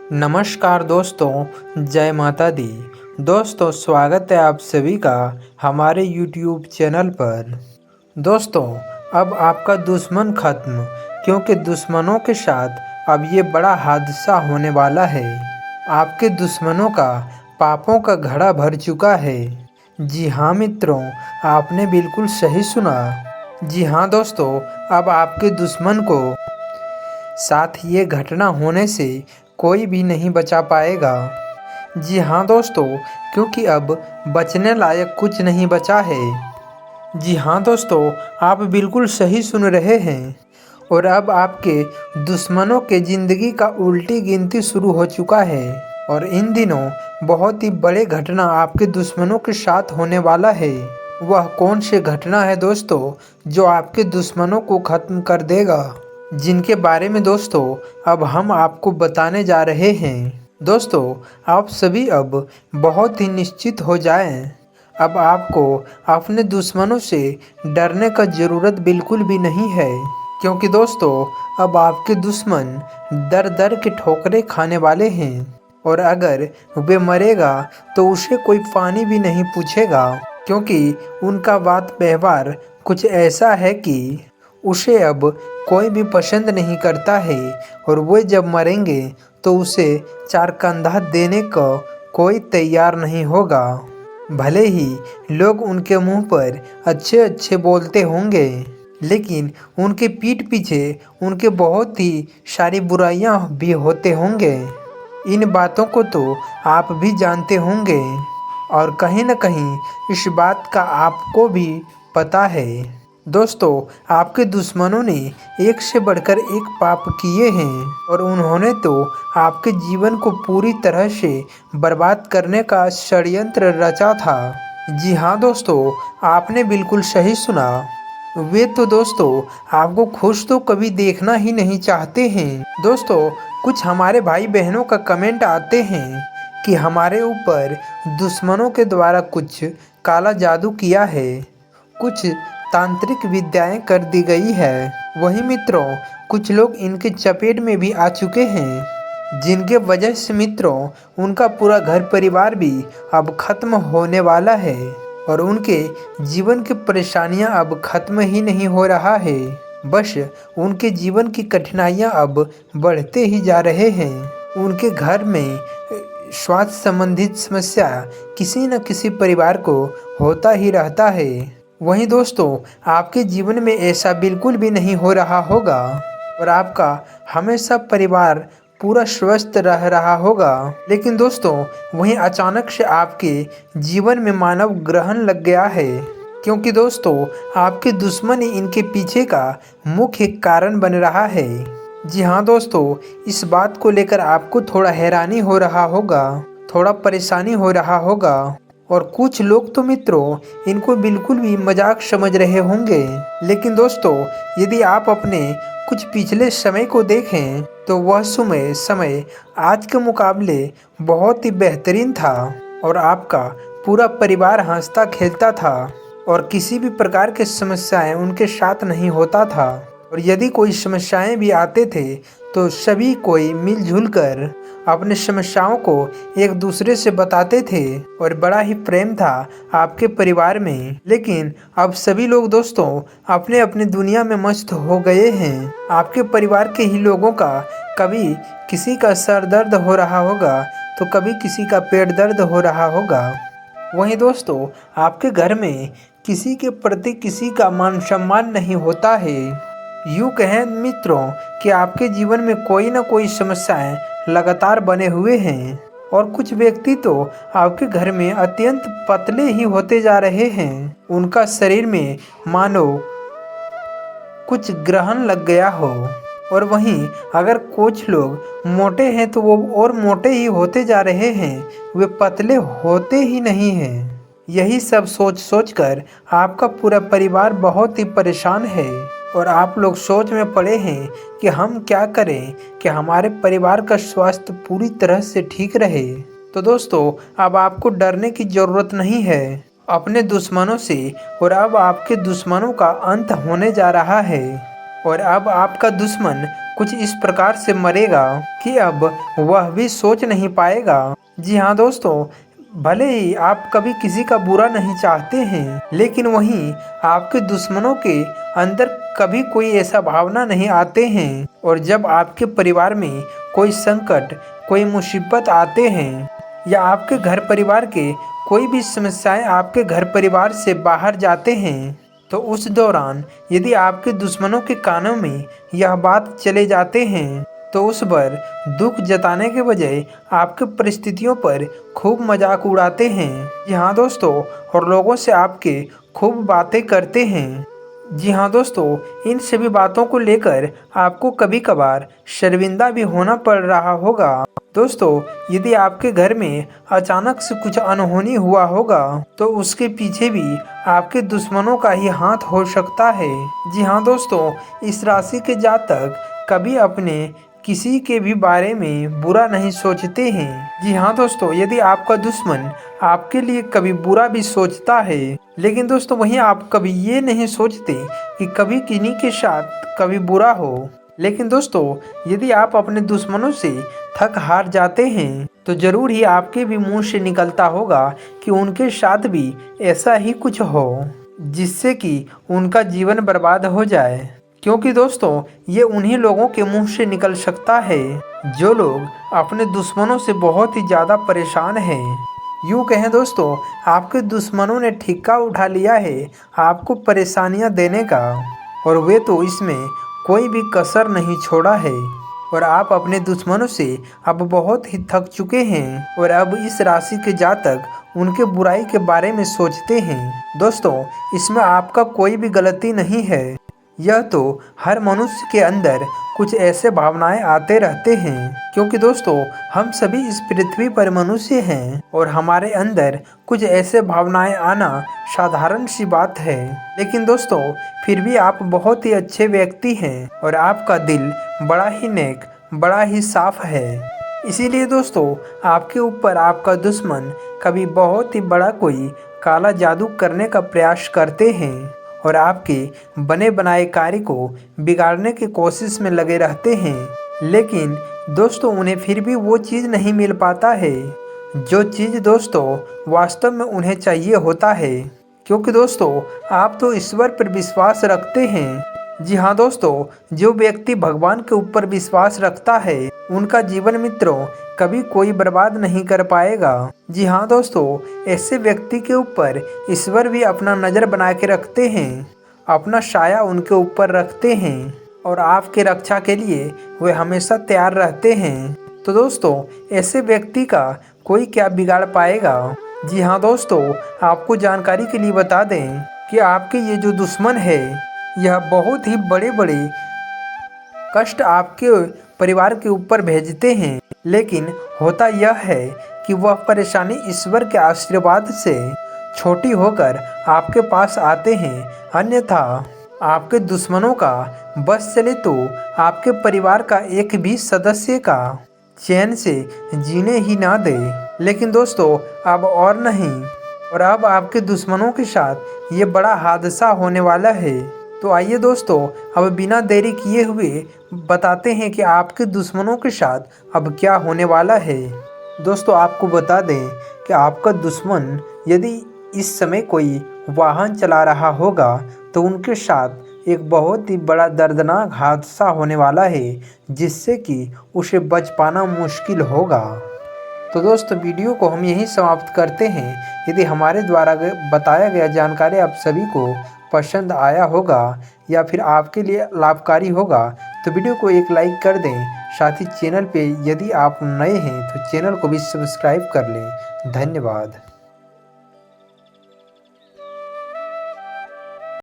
नमस्कार दोस्तों, जय माता दी। दोस्तों, स्वागत है आप सभी का हमारे यूट्यूब चैनल पर। दोस्तों, अब आपका दुश्मन खत्म, क्योंकि दुश्मनों के साथ अब ये बड़ा हादसा होने वाला है। आपके दुश्मनों का पापों का घड़ा भर चुका है। जी हाँ मित्रों, आपने बिल्कुल सही सुना। जी हाँ दोस्तों, अब आपके दुश्मन को साथ ये घटना होने से कोई भी नहीं बचा पाएगा। जी हाँ दोस्तों, क्योंकि अब बचने लायक कुछ नहीं बचा है। जी हाँ दोस्तों, आप बिल्कुल सही सुन रहे हैं। और अब आपके दुश्मनों के ज़िंदगी का उल्टी गिनती शुरू हो चुका है। और इन दिनों बहुत ही बड़े घटना आपके दुश्मनों के साथ होने वाला है। वह कौन सी घटना है दोस्तों जो आपके दुश्मनों को ख़त्म कर देगा, जिनके बारे में दोस्तों अब हम आपको बताने जा रहे हैं। दोस्तों, आप सभी अब बहुत ही निश्चित हो जाएं। अब आपको अपने दुश्मनों से डरने का ज़रूरत बिल्कुल भी नहीं है, क्योंकि दोस्तों अब आपके दुश्मन दर दर के ठोकरें खाने वाले हैं। और अगर वे मरेगा तो उसे कोई पानी भी नहीं पूछेगा, क्योंकि उनका बात व्यवहार कुछ ऐसा है कि उसे अब कोई भी पसंद नहीं करता है। और वे जब मरेंगे तो उसे चार कंधा देने को कोई तैयार नहीं होगा। भले ही लोग उनके मुंह पर अच्छे अच्छे बोलते होंगे, लेकिन उनके पीठ पीछे उनके बहुत ही सारी बुराइयां भी होते होंगे। इन बातों को तो आप भी जानते होंगे, और कहीं न कहीं इस बात का आपको भी पता है। दोस्तों, आपके दुश्मनों ने एक से बढ़कर एक पाप किए हैं, और उन्होंने तो आपके जीवन को पूरी तरह से बर्बाद करने का षड्यंत्र रचा था। जी हाँ दोस्तों, आपने बिल्कुल सही सुना। वे तो दोस्तों आपको खुश तो कभी देखना ही नहीं चाहते हैं। दोस्तों, कुछ हमारे भाई बहनों का कमेंट आते हैं कि हमारे ऊपर दुश्मनों के द्वारा कुछ काला जादू किया है, कुछ तांत्रिक विद्याएं कर दी गई है। वही मित्रों, कुछ लोग इनके चपेट में भी आ चुके हैं, जिनके वजह से मित्रों उनका पूरा घर परिवार भी अब खत्म होने वाला है। और उनके जीवन की परेशानियां अब खत्म ही नहीं हो रहा है, बस उनके जीवन की कठिनाइयां अब बढ़ते ही जा रहे हैं। उनके घर में स्वास्थ्य संबंधित समस्या किसी न किसी परिवार को होता ही रहता है। वहीं दोस्तों, आपके जीवन में ऐसा बिल्कुल भी नहीं हो रहा होगा, और आपका हमेशा परिवार पूरा स्वस्थ रह रहा होगा। लेकिन दोस्तों, वहीं अचानक से आपके जीवन में मानव ग्रहण लग गया है, क्योंकि दोस्तों आपके दुश्मन ही इनके पीछे का मुख्य कारण बन रहा है। जी हाँ दोस्तों, इस बात को लेकर आपको थोड़ा हैरानी हो रहा होगा, थोड़ा परेशानी हो रहा होगा, और कुछ लोग तो मित्रों इनको बिल्कुल भी मजाक समझ रहे होंगे। लेकिन दोस्तों, यदि आप अपने कुछ पिछले समय को देखें तो वह समय आज के मुकाबले बहुत ही बेहतरीन था, और आपका पूरा परिवार हंसता खेलता था, और किसी भी प्रकार की समस्याएं उनके साथ नहीं होता था। और यदि कोई समस्याएं भी आते थे तो सभी कोई मिलजुल कर अपने समस्याओं को एक दूसरे से बताते थे, और बड़ा ही प्रेम था आपके परिवार में। लेकिन अब सभी लोग दोस्तों अपने अपने दुनिया में मस्त हो गए हैं। आपके परिवार के ही लोगों का कभी किसी का सर दर्द हो रहा होगा तो कभी किसी का पेट दर्द हो रहा होगा। वहीं दोस्तों आपके घर में किसी के प्रति किसी का मान सम्मान नहीं होता है। यूँ कहें मित्रों कि आपके जीवन में कोई ना कोई समस्याएं लगातार बने हुए हैं, और कुछ व्यक्ति तो आपके घर में अत्यंत पतले ही होते जा रहे हैं। उनका शरीर में मानो कुछ ग्रहण लग गया हो। और वहीं अगर कुछ लोग मोटे हैं तो वो और मोटे ही होते जा रहे हैं, वे पतले होते ही नहीं हैं। यही सब सोच सोच कर आपका पूरा परिवार बहुत ही परेशान है, और आप लोग सोच में पड़े हैं कि हम क्या करें कि हमारे परिवार का स्वास्थ्य पूरी तरह से ठीक रहे। तो दोस्तों, अब आपको डरने की ज़रूरत नहीं है अपने दुश्मनों से, और अब आपके दुश्मनों का अंत होने जा रहा है। और अब आपका दुश्मन कुछ इस प्रकार से मरेगा कि अब वह भी सोच नहीं पाएगा। जी हाँ दोस्तों, भले ही आप कभी किसी का बुरा नहीं चाहते हैं, लेकिन वहीं आपके दुश्मनों के अंदर कभी कोई ऐसा भावना नहीं आते हैं। और जब आपके परिवार में कोई संकट, कोई मुसीबत आते हैं या आपके घर परिवार के कोई भी समस्याएं आपके घर परिवार से बाहर जाते हैं, तो उस दौरान यदि आपके दुश्मनों के कानों में यह बात चले जाते हैं तो उस पर दुख जताने के बजाय आपके परिस्थितियों पर खूब मजाक उड़ाते हैं। जी हाँ दोस्तों, और लोगों से आपके खूब बातें करते हैं। जी हाँ दोस्तों, इन सभी बातों को लेकर आपको कभी कभार शर्मिंदा भी होना पड़ रहा होगा। दोस्तों, यदि आपके घर में अचानक से कुछ अनहोनी हुआ होगा तो उसके पीछे भी आपके दुश्मनों का ही हाथ हो सकता है। जी हाँ दोस्तों, इस राशि के जातक कभी अपने किसी के भी बारे में बुरा नहीं सोचते हैं। जी हाँ दोस्तों, यदि आपका दुश्मन आपके लिए कभी बुरा भी सोचता है, लेकिन दोस्तों वहीं आप कभी ये नहीं सोचते कि कभी किन्हीं के साथ कभी बुरा हो। लेकिन दोस्तों, यदि आप अपने दुश्मनों से थक हार जाते हैं तो जरूर ही आपके भी मुंह से निकलता होगा कि उनके साथ भी ऐसा ही कुछ हो जिससे कि उनका जीवन बर्बाद हो जाए। क्योंकि दोस्तों, ये उन्हीं लोगों के मुंह से निकल सकता है जो लोग अपने दुश्मनों से बहुत ही ज़्यादा परेशान हैं। यूँ कहें दोस्तों, आपके दुश्मनों ने ठिक्का उठा लिया है आपको परेशानियां देने का, और वे तो इसमें कोई भी कसर नहीं छोड़ा है। और आप अपने दुश्मनों से अब बहुत ही थक चुके हैं और अब इस राशि के जातक उनके बुराई के बारे में सोचते हैं। दोस्तों, इसमें आपका कोई भी गलती नहीं है। यह तो हर मनुष्य के अंदर कुछ ऐसे भावनाएं आते रहते हैं, क्योंकि दोस्तों हम सभी इस पृथ्वी पर मनुष्य हैं और हमारे अंदर कुछ ऐसे भावनाएं आना साधारण सी बात है। लेकिन दोस्तों, फिर भी आप बहुत ही अच्छे व्यक्ति हैं और आपका दिल बड़ा ही नेक, बड़ा ही साफ है। इसीलिए दोस्तों, आपके ऊपर आपका दुश्मन कभी बहुत ही बड़ा कोई काला जादू करने का प्रयास करते हैं और आपके बने बनाए कार्य को बिगाड़ने की कोशिश में लगे रहते हैं। लेकिन दोस्तों, उन्हें फिर भी वो चीज़ नहीं मिल पाता है जो चीज़ दोस्तों वास्तव में उन्हें चाहिए होता है। क्योंकि दोस्तों, आप तो ईश्वर पर विश्वास रखते हैं। जी हाँ दोस्तों, जो व्यक्ति भगवान के ऊपर विश्वास रखता है उनका जीवन मित्रों कभी कोई बर्बाद नहीं कर पाएगा। जी हाँ दोस्तों, ऐसे व्यक्ति के ऊपर ईश्वर भी अपना नज़र बना के रखते हैं, अपना साया उनके ऊपर रखते हैं और आपके रक्षा के लिए वे हमेशा तैयार रहते हैं। तो दोस्तों, ऐसे व्यक्ति का कोई क्या बिगाड़ पाएगा। जी हाँ दोस्तों, आपको जानकारी के लिए बता दें कि आपके ये जो दुश्मन है यह बहुत ही बड़े बड़े कष्ट आपके परिवार के ऊपर भेजते हैं, लेकिन होता यह है कि वह परेशानी ईश्वर के आशीर्वाद से छोटी होकर आपके पास आते हैं। अन्यथा आपके दुश्मनों का बस चले तो आपके परिवार का एक भी सदस्य का चैन से जीने ही ना दे। लेकिन दोस्तों, अब और नहीं, और अब आपके दुश्मनों के साथ ये बड़ा हादसा होने वाला है। तो आइए दोस्तों, अब बिना देरी किए हुए बताते हैं कि आपके दुश्मनों के साथ अब क्या होने वाला है। दोस्तों, आपको बता दें कि आपका दुश्मन यदि इस समय कोई वाहन चला रहा होगा तो उनके साथ एक बहुत ही बड़ा दर्दनाक हादसा होने वाला है, जिससे कि उसे बच पाना मुश्किल होगा। तो दोस्तों, वीडियो को हम यहीं समाप्त करते हैं। यदि हमारे द्वारा बताया गया जानकारी आप सभी को पसंद आया होगा या फिर आपके लिए लाभकारी होगा तो वीडियो को एक लाइक कर दें। साथ ही चैनल पे यदि आप नए हैं तो चैनल को भी सब्सक्राइब कर लें। धन्यवाद।